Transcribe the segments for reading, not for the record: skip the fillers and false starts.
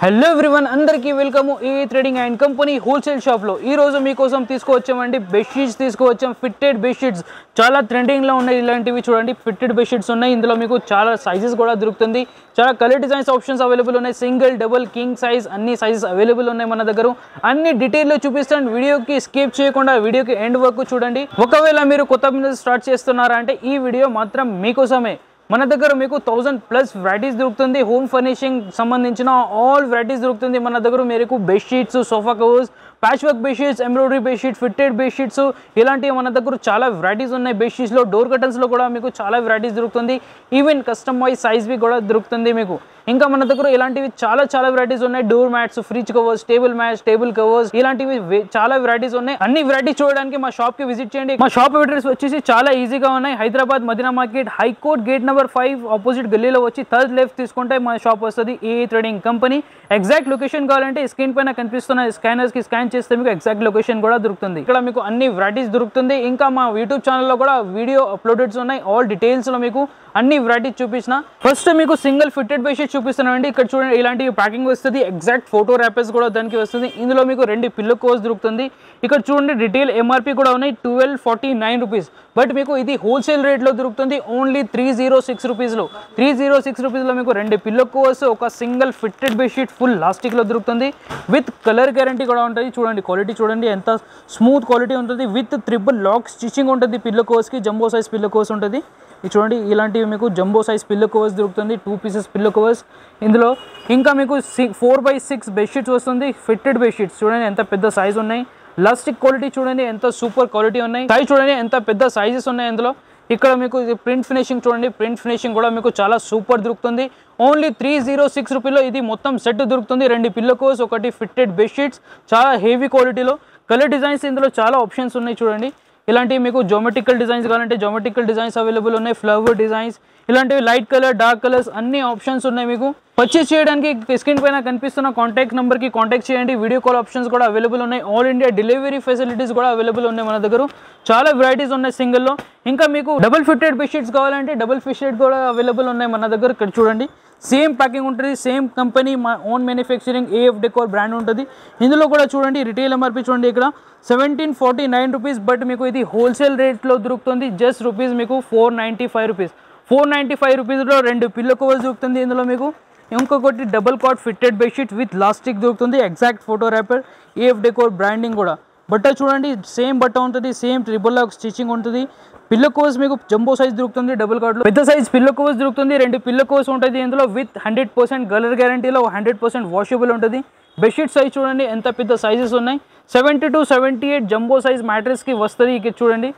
hello everyone అందరికీ welcome A trading and company wholesale షాప్లో ఈరోజు మీకోసం తీసుకువచ్చామండి బెడ్షీట్స్ తీసుకువచ్చాం ఫిట్టెడ్ బెడ్షీట్స్ చాలా ట్రెండింగ్లో ఉన్నాయి ఇలాంటివి చూడండి ఫిట్టెడ్ బెడ్షీట్స్ ఉన్నాయి ఇందులో మీకు చాలా సైజెస్ కూడా దొరుకుతుంది చాలా కలర్ డిజైన్స్ ఆప్షన్స్ అవైలబుల్ ఉన్నాయి సింగిల్ డబుల్ కింగ్ సైజ్ అన్ని సైజెస్ అవైలబుల్ ఉన్నాయి మన దగ్గర అన్ని డీటెయిల్లో చూపిస్తాను వీడియోకి స్కిప్ చేయకుండా వీడియోకి ఎండ్ వరకు చూడండి ఒకవేళ మీరు కొత్త బిజినెస్ స్టార్ట్ చేస్తున్నారా అంటే ఈ వీడియో మాత్రం మీకోసమే మన దగ్గర మీకు 1000+ వెరైటీస్ దొరుకుతుంది హోమ్ ఫర్నిషింగ్ సంబంధించిన ఆల్ వెరైటీస్ దొరుకుతుంది మన దగ్గర మీకు bedsheets sofa covers patch work bedsheets embroidery bedsheets fitted bedsheets ఇలాంటివి మన దగ్గర చాలా వెరైటీస్ ఉన్నాయి బెడ్షీట్స్లో డోర్ కర్టన్స్లో కూడా మీకు చాలా వెరైటీస్ దొరుకుతుంది ఈవెన్ కస్టమైజ్ సైజ్వి కూడా దొరుకుతుంది మీకు ఇంకా మన దగ్గర ఇలాంటివి చాలా వెరైటీస్ ఉన్నాయి door mats fridge covers table mats table covers ఇలాంటివి చాలా వెరైటీస్ ఉన్నాయి అన్ని వెరైటీస్ చూడడానికి మా షాప్ కి విజిట్ చేయండి మా షాప్ అడ్రస్ వచ్చేసి చాలా ఈజీగా ఉన్నాయి Hyderabad Madina market high court gate number 5 opposite గల్లీలో వచ్చి థర్డ్ లెఫ్ట్ తీసుకుంటే మా షాప్ వస్తుంది ఏ ట్రేడింగ్ కంపెనీ ఎగ్జాక్ట్ లొకేషన్ కావాలంటే స్క్రీన్ పైన కనిపిస్తున్న స్కానర్స్ కి స్కాన్ చేస్తే మీకు ఎగ్జాక్ట్ లొకేషన్ కూడా దొరుకుతుంది ఇక్కడ మీకు అన్ని వెరైటీస్ దొరుకుతుంది ఇంకా మా యూట్యూబ్ ఛానల్లో కూడా వీడియో అప్లోడెడ్స్ ఉన్నాయి ఆల్ డీటెయిల్స్ లో మీకు అన్ని వెరైటీస్ చూపించిన ఫస్ట్ మీకు సింగిల్ ఫిట్టెడ్ బెడ్షీట్ చూపిస్తున్నానండి ఇక్కడ చూడండి ఇలాంటి ప్యాకింగ్ వస్తుంది ఎగ్జాక్ట్ ఫోటో ర్యాపర్స్ కూడా దానికి వస్తుంది ఇందులో మీకు 2 పిల్లో కవర్స్ దొరుకుతుంది ఇక్కడ చూడండి రిటైల్ ఎంఆర్పి కూడా ఉన్నాయి 1249 రూపీస్ బట్ మీకు ఇది హోల్సేల్ రేట్లో దొరుకుతుంది ఓన్లీ 306 రూపీస్లో 306 రూపీస్లో మీకు 2 పిల్లో కవర్స్ ఒక సింగిల్ ఫిట్టెడ్ బెడ్షీట్ ఫుల్ లాస్టిక్లో దొరుకుతుంది విత్ కలర్ గ్యారంటీ కూడా ఉంటుంది చూడండి క్వాలిటీ చూడండి ఎంత స్మూత్ క్వాలిటీ ఉంటుంది విత్ ట్రిపుల్ లాక్ స్టిచ్చింగ్ ఉంటుంది పిల్లో కవర్స్కి జంబో సైజ్ పిల్లో కవర్స్ ఉంటుంది ఇది చూడండి ఇలాంటివి మీకు జంబో సైజ్ పిల్లో కవర్స్ దొరుకుతుంది 2 పీసెస్ పిల్లో కవర్స్ ఇందులో ఇంకా మీకు 4x6 బెడ్షీట్స్ వస్తుంది ఫిట్టెడ్ బెడ్షీట్స్ చూడండి ఎంత పెద్ద సైజ్ ఉన్నాయి లాస్టిక్ క్వాలిటీ చూడండి ఎంత సూపర్ క్వాలిటీ ఉన్నాయి సైజ్ చూడండి ఎంత పెద్ద సైజెస్ ఉన్నాయి ఇందులో ఇక్కడ మీకు ప్రింట్ ఫినిషింగ్ చూడండి ప్రింట్ ఫినిషింగ్ కూడా మీకు చాలా సూపర్ దొరుకుతుంది ఓన్లీ 306 రూపీలో ఇది మొత్తం సెట్ దొరుకుతుంది 2 పిల్లో కవర్స్ ఒకటి ఫిట్టెడ్ బెడ్షీట్స్ చాలా హెవీ క్వాలిటీలో కలర్ డిజైన్స్ ఇందులో చాలా ఆప్షన్స్ ఉన్నాయి చూడండి ఇలాంటివి మీకు జోమెట్రికల్ డిజైన్స్ కావాలంటే జోమెట్రికల్ డిజైన్స్ అవైలబుల్ ఉన్నాయి ఫ్లవర్ డిజైన్స్ ఇలాంటివి లైట్ కలర్ డార్క్ కలర్స్ అన్ని ఆప్షన్స్ ఉన్నాయి మీకు పర్చేస్ చేయడానికి స్క్రీన్ పైన కనిపిస్తున్న కాంటాక్ట్ నెంబర్కి కాంటాక్ట్ చేయండి వీడియో కాల్ ఆప్షన్స్ కూడా అవైలబుల్ ఉన్నాయి ఆల్ ఇండియా డెలివరీ ఫెసిలిటీస్ కూడా అవైలబుల్ ఉన్నాయి మన దగ్గర చాలా వెరైటీస్ ఉన్నాయి సింగిల్లో ఇంకా మీకు డబుల్ ఫిట్టెడ్ బెడ్షీట్స్ కావాలంటే డబుల్ ఫిట్టెడ్ కూడా అవైలబుల్ ఉన్నాయి మన దగ్గర ఇక్కడ చూడండి సేమ్ ప్యాకింగ్ ఉంటుంది సేమ్ కంపెనీ మా own manufacturing AF decor brand ఉంటుంది ఇందులో కూడా చూడండి రిటైల్ ఎంఆర్పి చూడండి ఇక్కడ 1749 రూపీస్ బట్ మీకు ఇది హోల్సేల్ రేట్లో దొరుకుతుంది జస్ట్ రూపీస్ మీకు 495 రూపీస్ 495 రూపీస్లో 2 పిల్లో కవర్స్ దొరుకుతుంది ఇందులో మీకు ఇంకొకటి double cot fitted bedsheet with elastic దొరుకుతుంది exact photo wrapper AF decor branding కూడా బట్ట చూడండి సేమ్ బట్ట ఉంటుంది సేమ్ ట్రిపుల్ లాక్ స్టిచ్చింగ్ ఉంటుంది పిల్లో కవర్స్ మీకు జంబో సైజ్ దొరుకుతుంది డబుల్ కార్డ్లో పెద్ద సైజ్ పిల్లో కవర్స్ దొరుకుతుంది 2 పిల్లో కవర్స్ ఉంటుంది ఇందులో విత్ 100% కలర్ గ్యారంటీలో 100% వాషబుల్ ఉంటుంది బెడ్షీట్ సైజ్ చూడండి ఎంత పెద్ద సైజెస్ ఉన్నాయి 70 to 78 జంబో సైజ్ మ్యాట్రెస్కి వస్తుంది ఇక చూడండి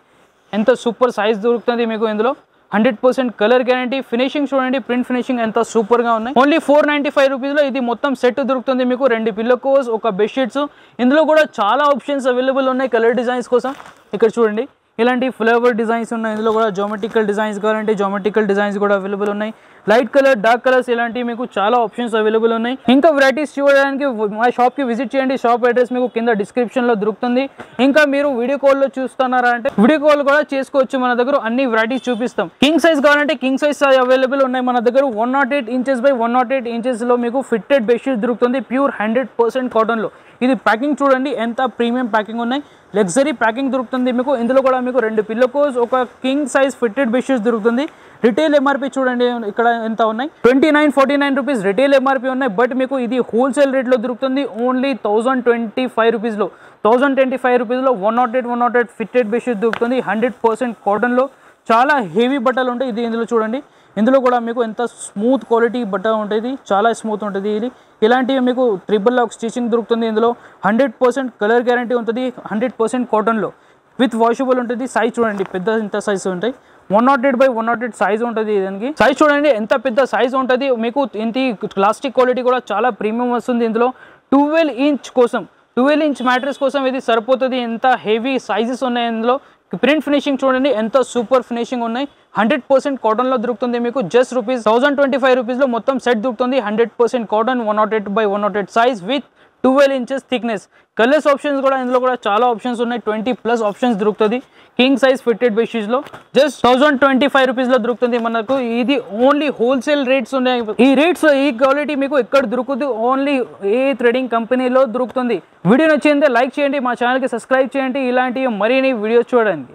ఎంత సూపర్ సైజ్ దొరుకుతుంది మీకు ఇందులో 100% కలర్ గ్యారంటీ ఫినిషింగ్ చూడండి ప్రింట్ ఫినిషింగ్ ఎంత సూపర్గా ఉన్నాయి ఓన్లీ 495 రూపీస్లో ఇది మొత్తం సెట్ దొరుకుతుంది మీకు 2 పిల్లో కవర్స్ ఒక బెడ్షీట్స్ ఇందులో కూడా చాలా ఆప్షన్స్ అవైలబుల్ ఉన్నాయి కలర్ డిజైన్స్ కోసం ఇక్కడ చూడంండి ఇలాంటి ఫ్లవర్ డిజైన్స్ ఉన్నాయి ఇందులో కూడా జోమెట్రికల్ డిజైన్స్ కావాలంటే జోమెట్రికల్ డిజైన్స్ కూడా అవైలబుల్ ఉన్నాయి లైట్ కలర్ డార్క్ కలర్స్ ఇలాంటివి మీకు చాలా ఆప్షన్స్ అవైలబుల్ ఉన్నాయి ఇంకా వెరైటీస్ చూడడానికి మా షాప్కి విజిట్ చేయండి షాప్ అడ్రస్ మీకు కింద డిస్క్రిప్షన్లో దొరుకుతుంది ఇంకా మీరు వీడియో కాల్లో చూస్తున్నారా అంటే వీడియో కాల్ కూడా చేసుకోవచ్చు మన దగ్గర అన్ని వెరైటీస్ చూపిస్తాం కింగ్ సైజ్ కావాలంటే కింగ్ సైజ్ అవైలబుల్ ఉన్నాయి మన దగ్గర 108 ఇంచెస్ బై 108 ఇంచెస్లో మీకు ఫిట్టెడ్ బెడ్షీట్ దొరుకుతుంది ప్యూర్ 100% కాటన్లో ఇది ప్యాకింగ్ చూడండి ఎంత ప్రీమియం ప్యాకింగ్ ఉన్నాయి లగ్జరీ ప్యాకింగ్ దొరుకుతుంది మీకు ఇందులో కూడా మీకు 2 పిల్లో కవర్స్ ఒక కింగ్ సైజ్ ఫిట్టెడ్ బెడ్షీట్స్ దొరుకుతుంది రిటైల్ ఎంఆర్పి చూడండి ఇక్కడ ఎంత ఉన్నాయి 2949 రూపీస్ రిటైల్ ఎంఆర్పి ఉన్నాయి బట్ మీకు ఇది హోల్సేల్ రేట్లో దొరుకుతుంది ఓన్లీ 1025 రూపీస్లో 1025 రూపీస్లో 108 ఫిట్టెడ్ బెడ్షీట్ దొరుకుతుంది 100% కాటన్లో చాలా హెవీ బట్టలు ఉంటాయి ఇది ఇందులో చూడండి ఇందులో కూడా మీకు ఎంత స్మూత్ క్వాలిటీ బట్ట ఉంటుంది చాలా స్మూత్ ఉంటుంది ఇది ఇలాంటివి మీకు ట్రిపుల్ లాక్ స్టిచ్చింగ్ దొరుకుతుంది ఇందులో 100% కలర్ గ్యారంటీ ఉంటుంది 100% కాటన్లో విత్ వాషబుల్ ఉంటుంది సైజ్ చూడండి పెద్ద ఇంత సైజ్ ఉంటాయి 108 by 108 సైజ్ ఉంటుంది దానికి సైజ్ చూడండి ఎంత పెద్ద సైజ్ ఉంటుంది మీకు ఇంత ప్లాస్టిక్ క్వాలిటీ కూడా చాలా ప్రీమియం వస్తుంది ఇందులో 12 ఇంచ్ కోసం 12 ఇంచ్ మ్యాట్రెస్ కోసం ఇది సరిపోతుంది ఎంత హెవీ సైజెస్ ఉన్నాయి ఇందులో ప్రింట్ ఫినిషింగ్ చూడండి ఎంత సూపర్ ఫినిషింగ్ ఉన్నాయి 100% కాటన్లో దొరుకుతుంది మీకు జస్ట్ ₹1025 మొత్తం సెట్ దొరుకుతుంది 100% cotton 108x108 size with 12 inches thickness colours options కూడా ఇందులో కూడా చాలా ఆప్షన్స్ ఉన్నాయి 20+ ఆప్షన్స్ దొరుకుతుంది కింగ్ సైజ్ ఫిట్టెడ్ బెడ్షీట్స్లో జస్ట్ ₹1025 దొరుకుతుంది మనకు ఇది ఓన్లీ హోల్సేల్ రేట్స్ ఉన్నాయి ఈ రేట్స్ ఈ క్వాలిటీ మీకు ఎక్కడ దొరుకుతుంది ఓన్లీ ఏ ట్రేడింగ్ కంపెనీలో దొరుకుతుంది వీడియో నచ్చిందే లైక్ చేయండి మా ఛానల్కి సబ్స్క్రైబ్ చేయండి ఇలాంటి మరిన్ని వీడియోస్ చూడండి